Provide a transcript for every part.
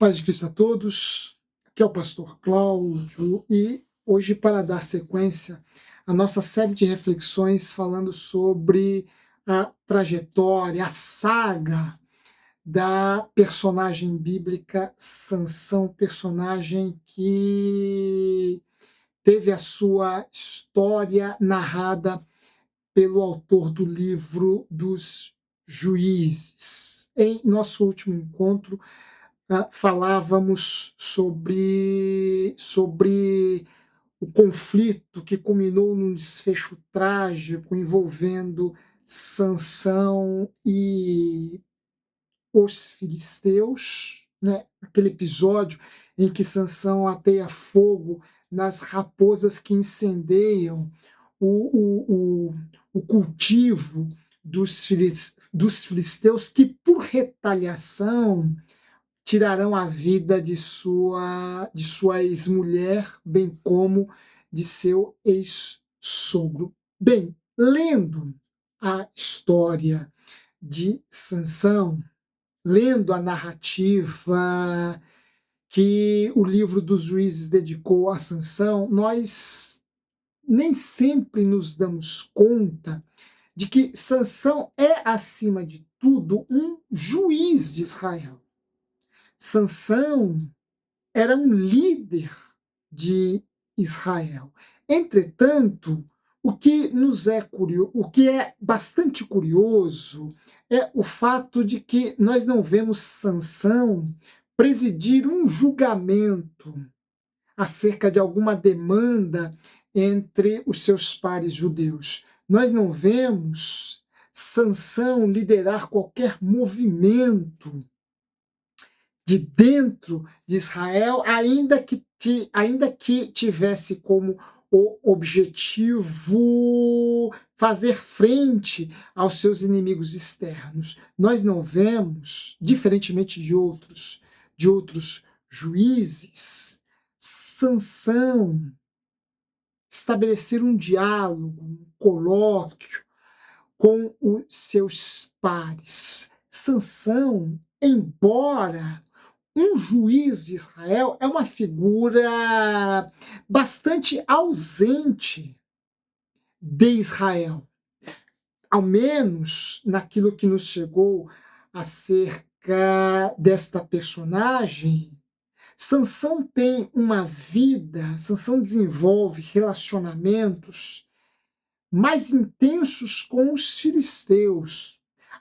Paz de Cristo a todos, aqui é o pastor Cláudio e hoje para dar sequência à nossa série de reflexões falando sobre a trajetória, a saga da personagem bíblica Sansão, personagem que teve a sua história narrada pelo autor do livro dos Juízes. Em nosso último encontro, falávamos sobre o conflito que culminou num desfecho trágico envolvendo Sansão e os filisteus, né? Aquele episódio em que Sansão ateia fogo nas raposas que incendeiam o cultivo dos filisteus, que por retaliação tirarão a vida de sua ex-mulher, bem como de seu ex-sogro. Bem, lendo a história de Sansão, lendo a narrativa que o livro dos Juízes dedicou a Sansão, nós nem sempre nos damos conta de que Sansão é, acima de tudo, um juiz de Israel. Sansão era um líder de Israel. Entretanto, o que é bastante curioso é o fato de que nós não vemos Sansão presidir um julgamento acerca de alguma demanda entre os seus pares judeus. Nós não vemos Sansão liderar qualquer movimento de dentro de Israel, ainda que tivesse como o objetivo fazer frente aos seus inimigos externos. Nós não vemos, diferentemente de outros juízes, Sansão estabelecer um diálogo, um colóquio com os seus pares. Sansão, embora um juiz de Israel, é uma figura bastante ausente de Israel, ao menos naquilo que nos chegou acerca desta personagem. Sansão tem uma vida, Sansão desenvolve relacionamentos mais intensos com os filisteus.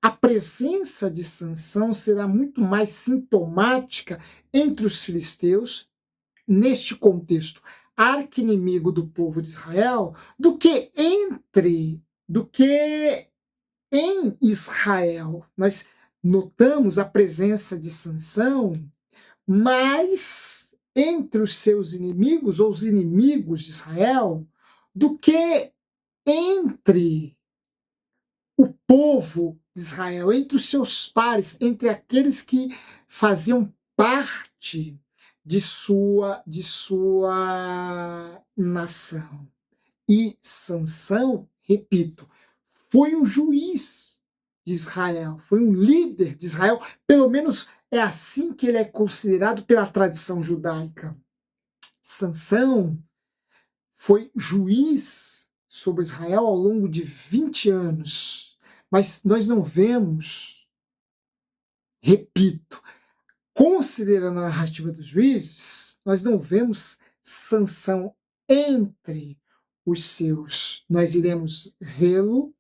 A presença de Sansão será muito mais sintomática entre os filisteus, neste contexto arqui-inimigo do povo de Israel, do que em Israel. Nós notamos a presença de Sansão mais entre os seus inimigos, ou os inimigos de Israel, do que entre o povo de Israel, entre os seus pares, entre aqueles que faziam parte de sua nação. E Sansão, repito, foi um juiz de Israel, foi um líder de Israel, pelo menos é assim que ele é considerado pela tradição judaica. Sansão foi juiz sobre Israel ao longo de 20 anos, mas nós não vemos, repito, considerando a narrativa dos juízes, nós não vemos Sansão entre os seus. Nós iremos vê-lo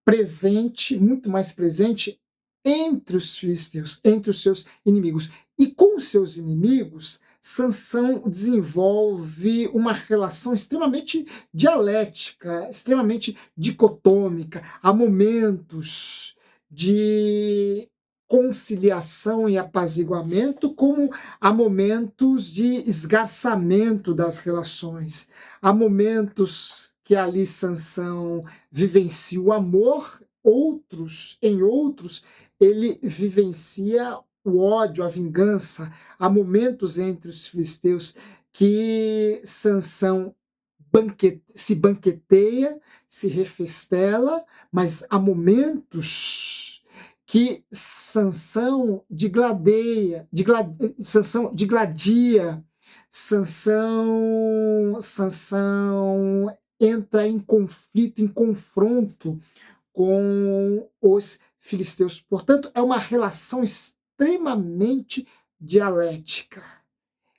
presente, muito mais presente, entre os filisteus, entre os seus inimigos. E com os seus inimigos, Sansão desenvolve uma relação extremamente dialética, extremamente dicotômica. Há momentos de conciliação e apaziguamento, como há momentos de esgarçamento das relações. Há momentos que ali Sansão vivencia o amor, em outros, ele vivencia o ódio, a vingança. Há momentos entre os filisteus que Sansão se banqueteia, se refestela, mas há momentos que Sansão Sansão digladia, Sansão entra em conflito, em confronto com os filisteus. Portanto, é uma relação extremamente dialética.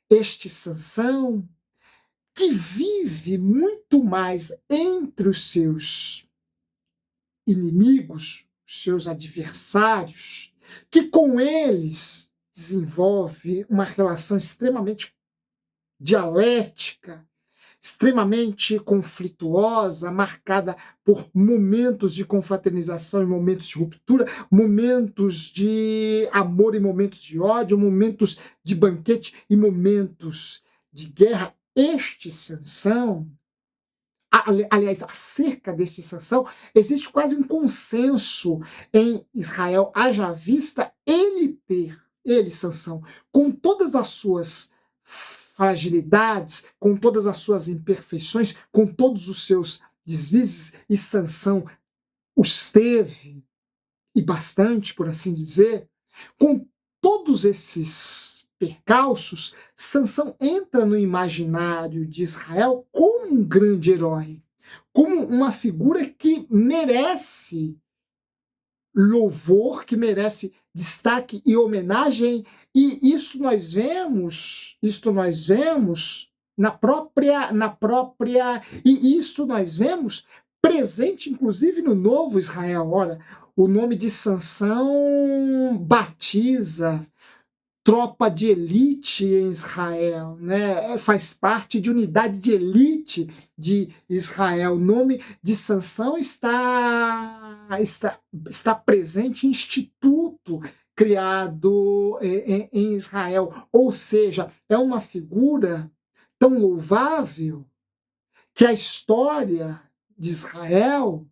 Este Sansão, que vive muito mais entre os seus inimigos, os seus adversários, que com eles desenvolve uma relação extremamente dialética, extremamente conflituosa, marcada por momentos de confraternização e momentos de ruptura, momentos de amor e momentos de ódio, momentos de banquete e momentos de guerra. Este Sansão, aliás, acerca deste Sansão, existe quase um consenso em Israel, haja vista ele, Sansão, com todas as suas fragilidades, com todas as suas imperfeições, com todos os seus deslizes, e Sansão os teve, e bastante, por assim dizer, com todos esses percalços, Sansão entra no imaginário de Israel como um grande herói, como uma figura que merece louvor, que merece destaque e homenagem, e isto nós vemos e isto nós vemos presente inclusive no novo Israel. Olha, o nome de Sansão batiza tropa de elite em Israel, né? Faz parte de unidade de elite de Israel. O nome de Sansão está presente em instituto criado em Israel. Ou seja, é uma figura tão louvável que a história de Israel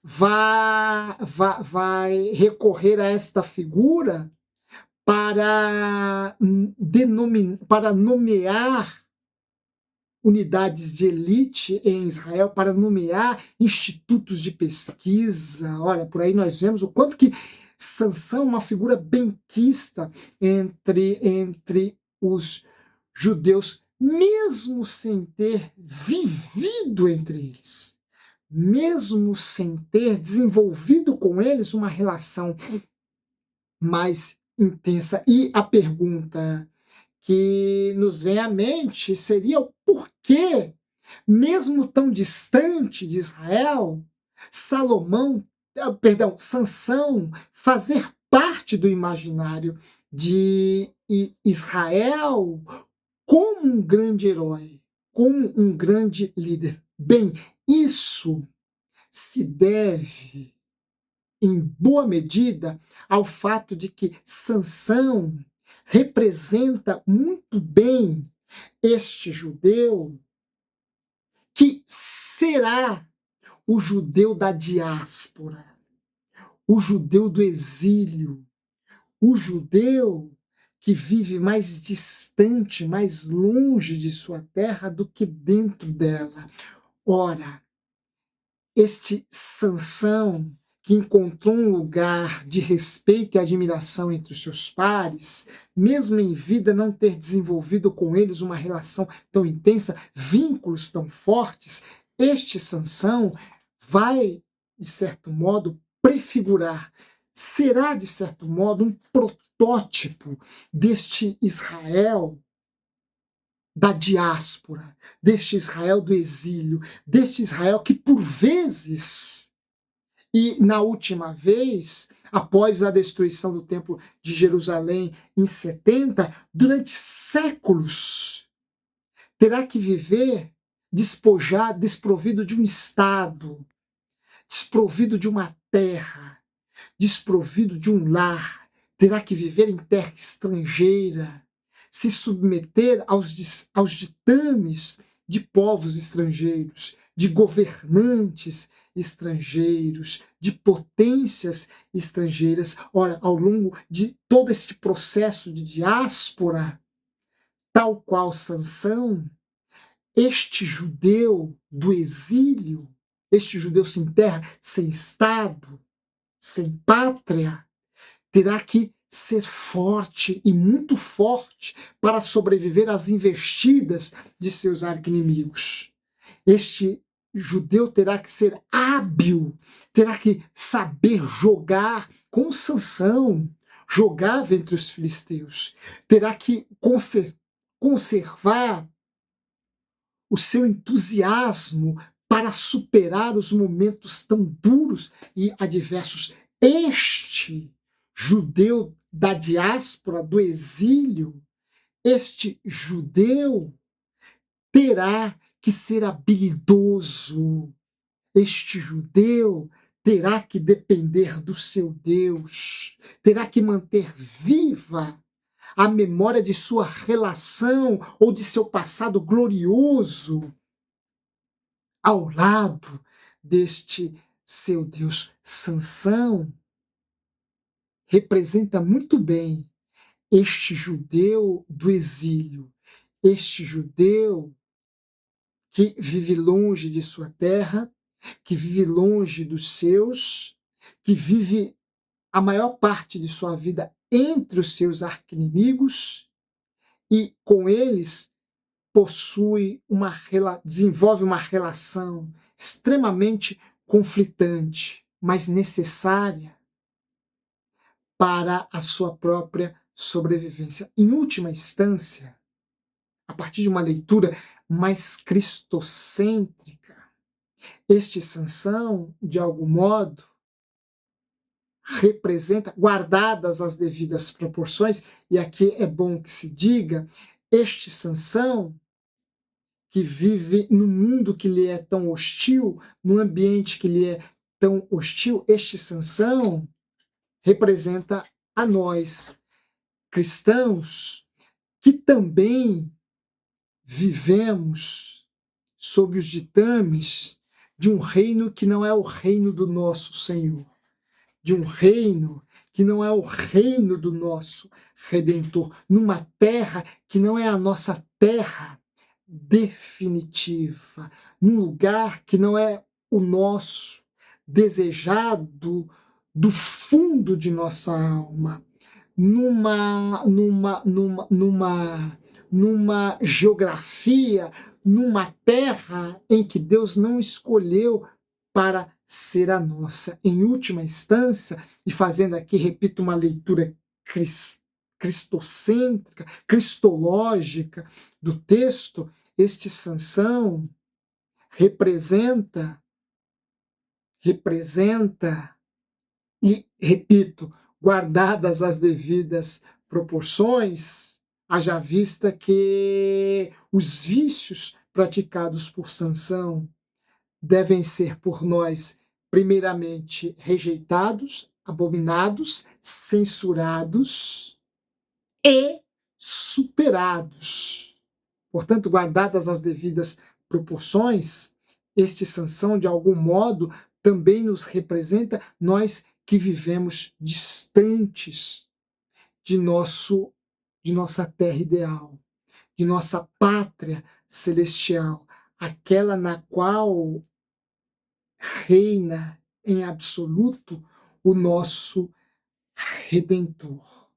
vai recorrer a esta figura para nomear unidades de elite em Israel, para nomear institutos de pesquisa. Olha, por aí nós vemos o quanto que Sansão é uma figura benquista entre os judeus, mesmo sem ter vivido entre eles, mesmo sem ter desenvolvido com eles uma relação mais intensa. E a pergunta que nos vem à mente seria o porquê, mesmo tão distante de Israel, Sansão fazer parte do imaginário de Israel como um grande herói, como um grande líder. Bem, isso se deve em boa medida ao fato de que Sansão representa muito bem este judeu que será o judeu da diáspora, o judeu do exílio, o judeu que vive mais distante, mais longe de sua terra do que dentro dela. Ora, este Sansão, que encontrou um lugar de respeito e admiração entre os seus pares, mesmo em vida não ter desenvolvido com eles uma relação tão intensa, vínculos tão fortes, este Sansão vai, de certo modo, prefigurar, será, de certo modo, um protótipo deste Israel da diáspora, deste Israel do exílio, deste Israel que, por vezes, e na última vez, após a destruição do Templo de Jerusalém em 70, durante séculos, terá que viver despojado, desprovido de um Estado, desprovido de uma terra, desprovido de um lar, terá que viver em terra estrangeira, se submeter aos ditames de povos estrangeiros, de governantes estrangeiros, de potências estrangeiras. Ora, ao longo de todo este processo de diáspora, tal qual Sansão, este judeu do exílio, este judeu sem terra, sem Estado, sem pátria, terá que ser forte e muito forte para sobreviver às investidas de seus arqui-inimigos. Este judeu terá que ser hábil, terá que saber jogar com Sansão, jogava entre os filisteus, terá que conservar o seu entusiasmo para superar os momentos tão duros e adversos. Este judeu da diáspora, do exílio, este judeu terá que ser habilidoso. Este judeu terá que depender do seu Deus, terá que manter viva a memória de sua relação ou de seu passado glorioso ao lado deste seu Deus. Sansão representa muito bem este judeu do exílio, este judeu que vive longe de sua terra, que vive longe dos seus, que vive a maior parte de sua vida entre os seus arqui-inimigos e com eles desenvolve uma relação extremamente conflitante, mas necessária para a sua própria sobrevivência. Em última instância, a partir de uma leitura mais cristocêntrica, este Sansão, de algum modo, representa, guardadas as devidas proporções, e aqui é bom que se diga, este Sansão, que vive num mundo que lhe é tão hostil, num ambiente que lhe é tão hostil, este Sansão representa a nós, cristãos, que também vivemos sob os ditames de um reino que não é o reino do nosso Senhor, de um reino que não é o reino do nosso Redentor, numa terra que não é a nossa terra definitiva, num lugar que não é o nosso, desejado do fundo de nossa alma, numa geografia, numa terra em que Deus não escolheu para ser a nossa. Em última instância, e fazendo aqui, repito, uma leitura cristocêntrica, cristológica do texto, este Sansão representa, e repito, guardadas as devidas proporções, haja vista que os vícios praticados por Sansão devem ser por nós, primeiramente, rejeitados, abominados, censurados e superados. Portanto, guardadas as devidas proporções, este Sansão, de algum modo, também nos representa nós que vivemos distantes de nossa terra ideal, de nossa pátria celestial, aquela na qual reina em absoluto o nosso Redentor.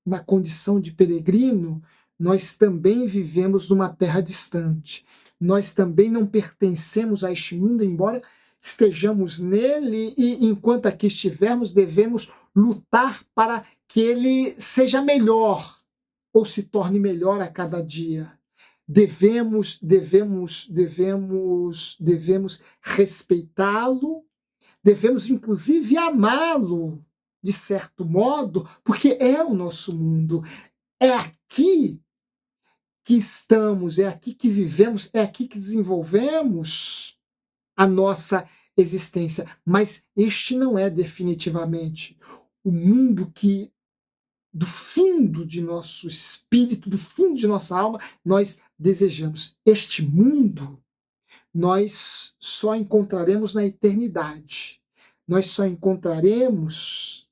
Na condição de peregrino, nós também vivemos numa terra distante. Nós também não pertencemos a este mundo, embora estejamos nele, e enquanto aqui estivermos, devemos lutar para que ele seja melhor, ou se torne melhor a cada dia. Devemos respeitá-lo, devemos inclusive amá-lo, de certo modo, porque é o nosso mundo. É aqui que estamos, é aqui que vivemos, é aqui que desenvolvemos a nossa existência. Mas este não é definitivamente o mundo que, do fundo de nosso espírito, do fundo de nossa alma, nós desejamos. Este mundo nós só encontraremos na eternidade. Nós só encontraremos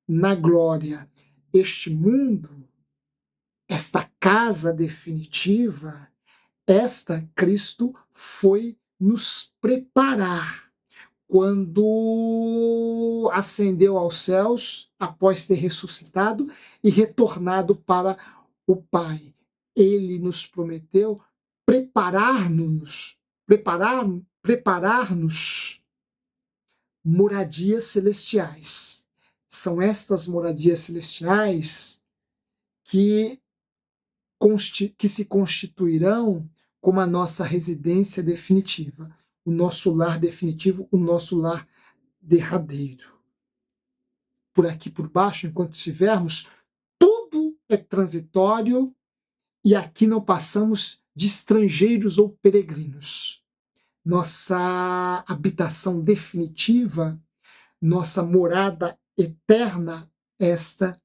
na glória. Este mundo, esta casa definitiva, esta Cristo foi nos preparar quando ascendeu aos céus, após ter ressuscitado e retornado para o Pai. Ele nos prometeu preparar-nos moradias celestiais. São estas moradias celestiais que se constituirão como a nossa residência definitiva, o nosso lar definitivo, o nosso lar derradeiro. Por aqui por baixo, enquanto estivermos, tudo é transitório e aqui não passamos de estrangeiros ou peregrinos. Nossa habitação definitiva, nossa morada eterna, esta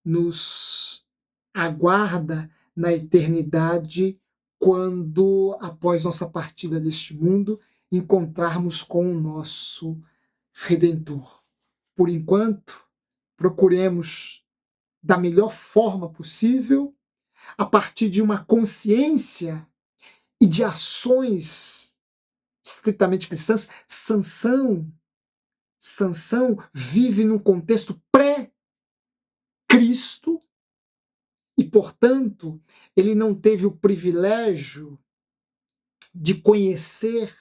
nos aguarda na eternidade, quando, após nossa partida deste mundo, encontrarmos com o nosso Redentor. Por enquanto, procuremos da melhor forma possível, a partir de uma consciência e de ações estritamente cristãs. Sansão vive num contexto pré-Cristo e, portanto, ele não teve o privilégio de conhecer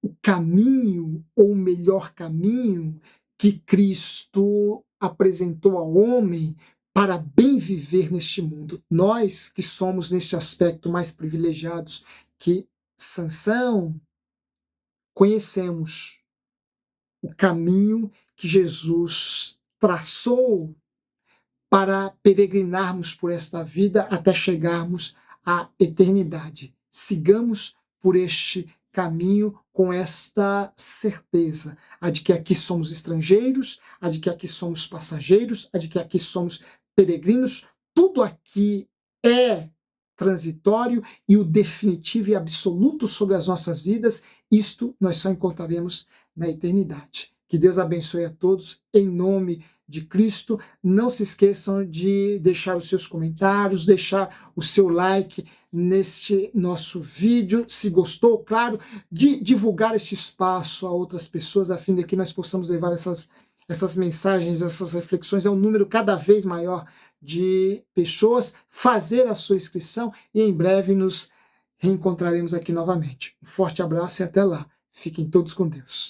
o caminho, ou o melhor caminho, que Cristo apresentou ao homem para bem viver neste mundo. Nós, que somos neste aspecto mais privilegiados que Sansão, conhecemos o caminho que Jesus traçou para peregrinarmos por esta vida até chegarmos à eternidade. Sigamos por este caminho com esta certeza, a de que aqui somos estrangeiros, a de que aqui somos passageiros, a de que aqui somos peregrinos. Tudo aqui é transitório e o definitivo e absoluto sobre as nossas vidas, isto nós só encontraremos na eternidade. Que Deus abençoe a todos, em nome de Cristo. Não se esqueçam de deixar os seus comentários, deixar o seu like neste nosso vídeo, se gostou, claro, de divulgar este espaço a outras pessoas, a fim de que nós possamos levar essas mensagens, essas reflexões a um número cada vez maior de pessoas, fazer a sua inscrição e em breve nos reencontraremos aqui novamente. Um forte abraço e até lá. Fiquem todos com Deus.